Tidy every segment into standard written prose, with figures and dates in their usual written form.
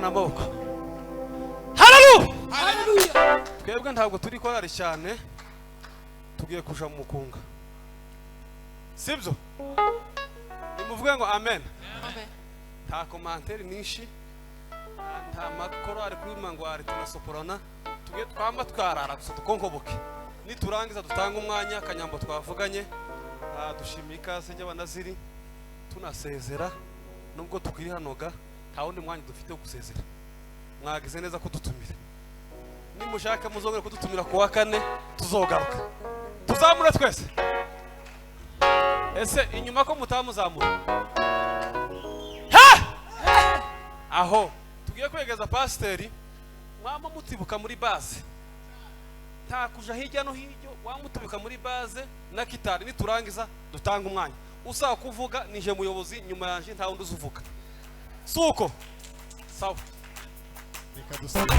Namaboko. Haleluya. Twebwe ntabwo turi korari cyane. Tugiye kuja mu mukunga. Sibyo? Nimuvuge ngo amen. Amen. Nta commentaire nishi. Nta makoro ari kuri mangwari tunasoporana. Tugiye twamba twarara gusa tukonkoboke. Niturangiza dutanga umwanya kanyambo twavuganye. Dushimika se y'abanaziri tunasezera nubwo tukiri hanoga. Nta wundi mwanya dufite wo gusezera. Mwagize neza kudutumira. Nimushaka muzongera kudutumira ku wa kane tuzogaruka. Tuzamure twese. Ese inyuma ko mutamuzamura. Aho tugiye kwegeza pasiteri mwama mutibuka muri base. Nta kuja hirya no hiryo wamutubika muri base na kitari niturangiza dutanga umwanya. Usaba kuvuga nije muyobozi nyuma yanje nta wundi uzuvuga. Suko. Sawa. Reka dusaba.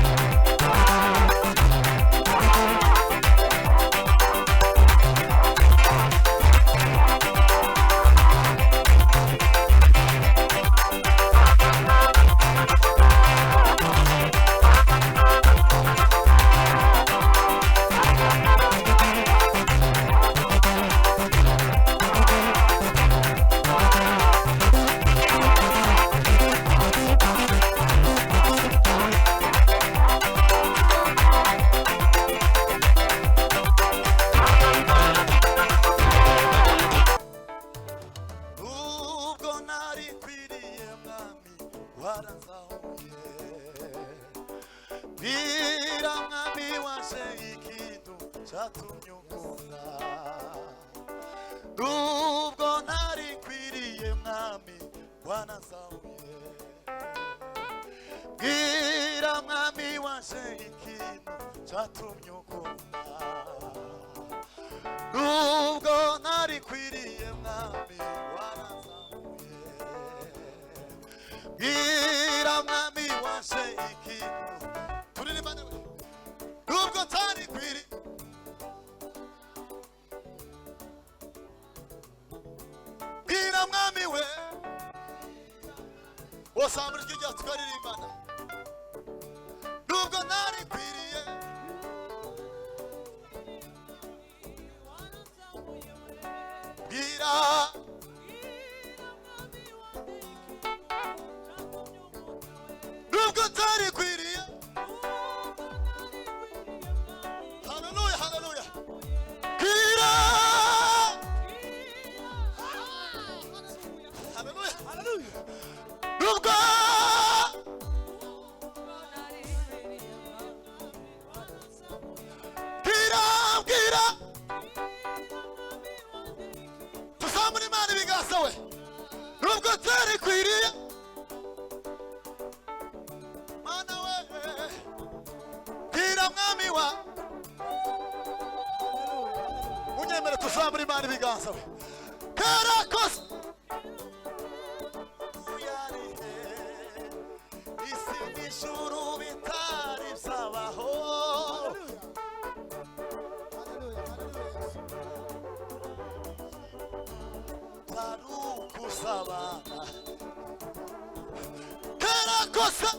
Nubwo ntarinkwiriye mwami waranzamuye bwira mwami wanje ikintu cyatumye ukunda nubwo ntarinkwiriye mwami waranzamuye bwira mwami wanje ikintu turirimbane nubwo ntarinkwiriye bwira mwami we wasambura ijwi ryacu tukaririmbana nubwo ntarinkwiriye bwira nubwo ntarinkwiriye haleluya haleluya bwira haleluya haleluya nubwo bwira tuzamura imana ibiganza we nubwo ntarinkwiriye mana we bwira mwami wa unyemere tuzamura imana ibiganza we karakoze isi n'ijuru bitari byabaho tarukusabana karakosa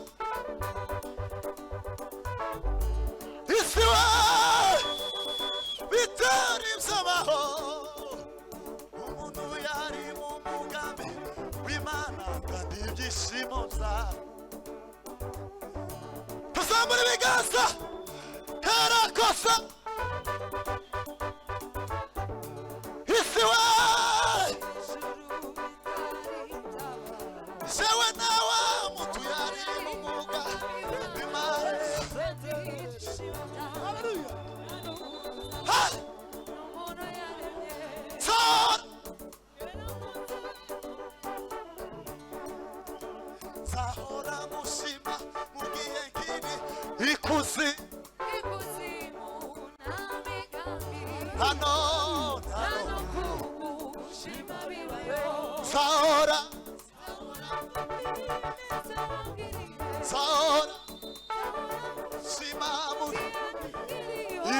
isi we bitari byabaho umuntu yari mu mugambi w'Imana kandi ibyishimo byawe tuzamura ibiganza karakosa isi we jewe nawe muntu yari mu mugambi w'Imana Zahora mushima mugiye kini ikuzi hano Zahora shima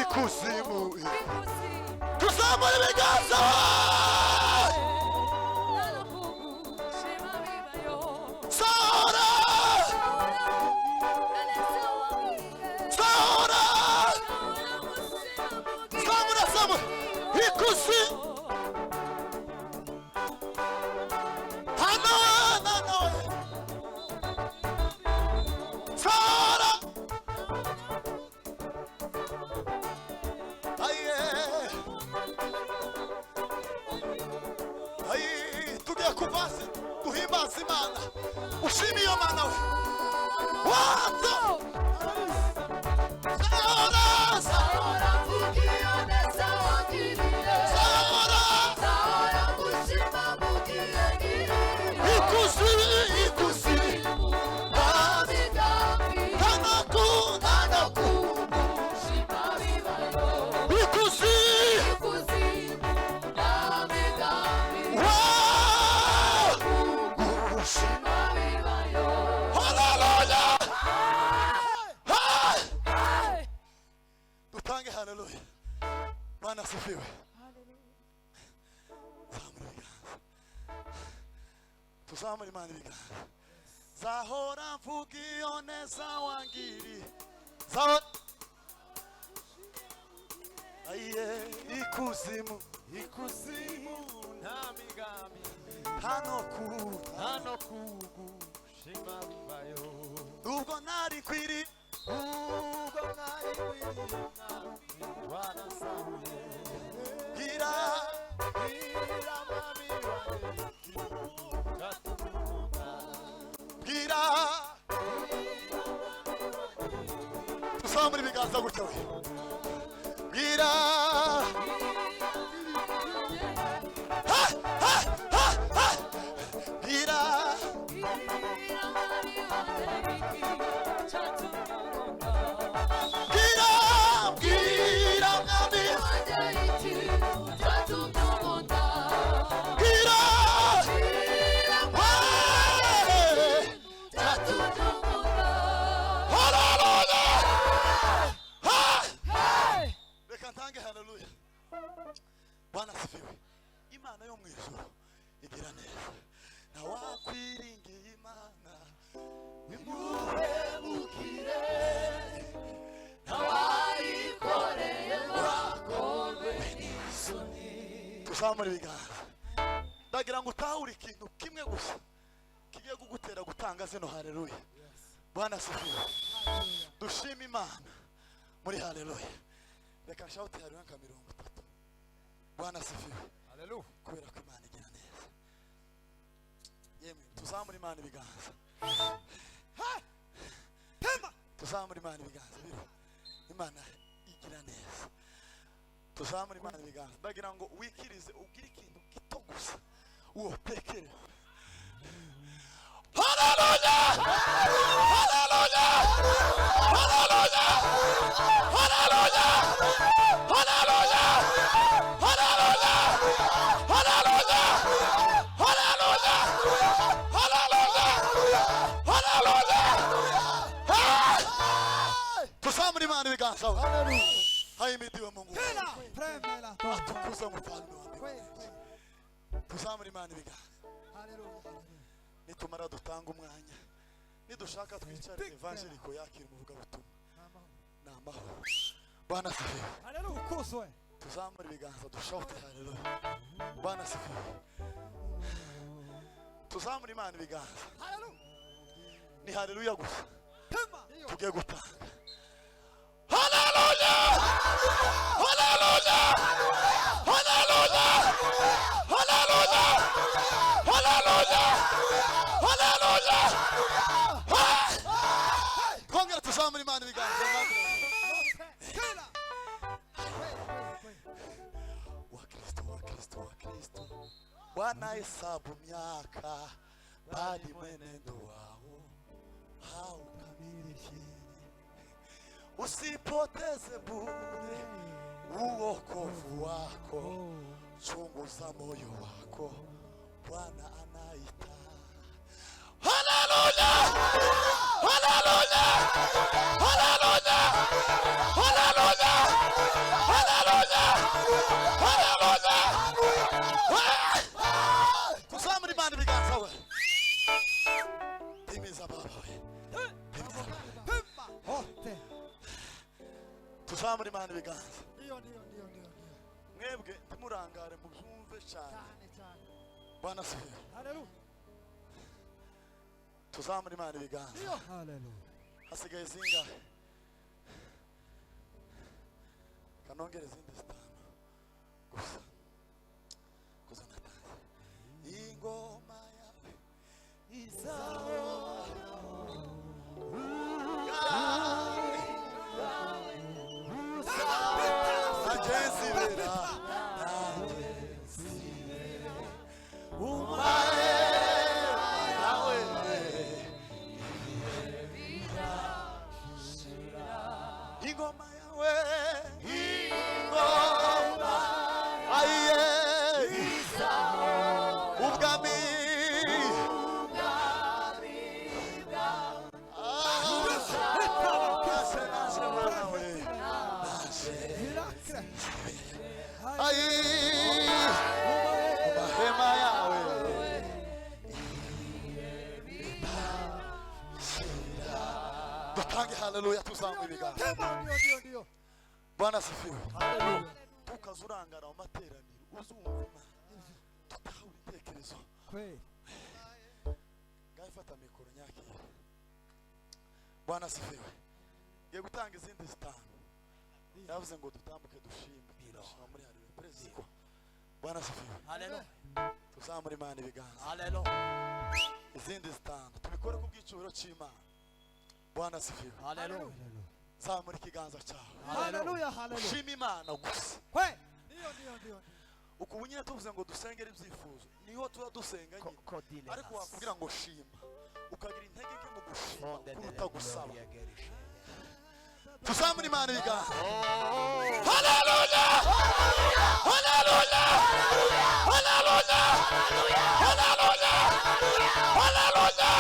ikuzimu tuzamura ibiganza Zahora asifiwe. Zamura ibiganza. Tuzamura Imana ibiganza. Zahora mvuga iyo neza wangiriye. Zahora aye ikuzimu nta migambi hano kugushima bibayo. Nubwo ntarinkwiriye waranzamuye. Gira mami wanjye gira tuzamura ibiganza gutya we. Gira gira gira mami haleluya. Bwana asifiwe. Imana yo mwijuru igira neza. Na wakwiringiye Imana wimuhebukire. Na wayikoreye bakorwe n'isoni. Tuzamura ibiganza. Ndagira ngo utahure ikintu kimwe gusa kigiye kugutera gutanga zino haleluya. Bwana asifiwe. Dushima Imana muri haleluya. Reka nshawute haleluya nka 30. Bwana asifiwe. Haleluya. Kubera ko Imana igira neza. Yemwe tuzamura Imana ibiganza. Tema tuzamura Imana ibiganza biro. Imana igira neza. Tuzamura Imana ibiganza. Ndagira ngo wikirize ubwire ikintu gito gusa. Uwo tekere. Haleluya! Haleluya! Haleluya! Haleluya! Haleluya! Haleluya! Haleluya! Haleluya! Haleluya! Haleluya! Tuzamura Imana ibiganza. Haleluya! Haimidiwe Mungu. Premela. Atukuze mfalme wa mbinguni. Tuzamura Imana ibiganza. Haleluya. Nitumara dutanga umwanya. Nidushaka twicare evangeliko yakira umuvuga butumwa. Namahoro. Bwana asifiwe. Haleluya kuswe. Tuzamura ibiganza dushaute haleluya. Bwana asifiwe. Tuzamura Imana ibiganza. Haleluya. Ni haleluya gusa. Tugiye gutanga. Haleluya. Haleluya. Haleluya. Haleluya. Haleluya. Haleluya. Kongera tuzamura Imana ibiganza. Wa Kristo. Bwana hesabu miaka bali mwenendo wao haukamiliki. Usipoteze bure uokovu wako, chunguza moyo wako, Bwana anaita. Haleluya! Haleluya! Haleluya! Haleluya! Haleluya! Haleluya! Tuzamura Imana ibiganza we. Timiza baba we. Tuzamura Imana ibiganza. Ndio. Mwebwe ntimurangare mubyumve cyane. Bwana asifiwe. Haleluya. Tuzamura Imana ibiganza. Haleluya. Hasigaye zingahe? Kanongere zindi 5 gusa. Kuza natanze. Ingoma yawe izahora. Najezibera. Umae yawe. Ingoma yawe. Ingoma. Aye. Ubwami. dutange haleluya tuzamura ibiganza. Ndio. Bwana asifiwe. Haleluya. Tukazurangara mu materaniro uzumva Imana. Tutaha ibitekerezo. Kweli. Ngayifata mikoro nyakira. Bwana asifiwe. Ngiye gutanga izindi zitanu. Yavuze ngo dutambuke dushime. Ndashima muri haleluya. Perezida. Bwana asifiwe. Haleluya. Tuzamura Imana ibiganza. Haleluya. Izindi zitanu tubikore ku bw'icubiro cy'Imana. Bwana asifiwe. Haleluya. Zamura ikiganza cyawe. Haleluya. Haleluya. Shima Imana gusa. Kweli. Ndio. Uko ubunyine tuvuze ngo dusengere ibyifuzo niho tuba dusenga nyine. Ariko wakubwira ngo shima ukagira intege nke mu gushima kuruta gusaba. Tuzamura Imana ibiganza. Haleluya. Haleluya. Haleluya. Haleluya. Haleluya.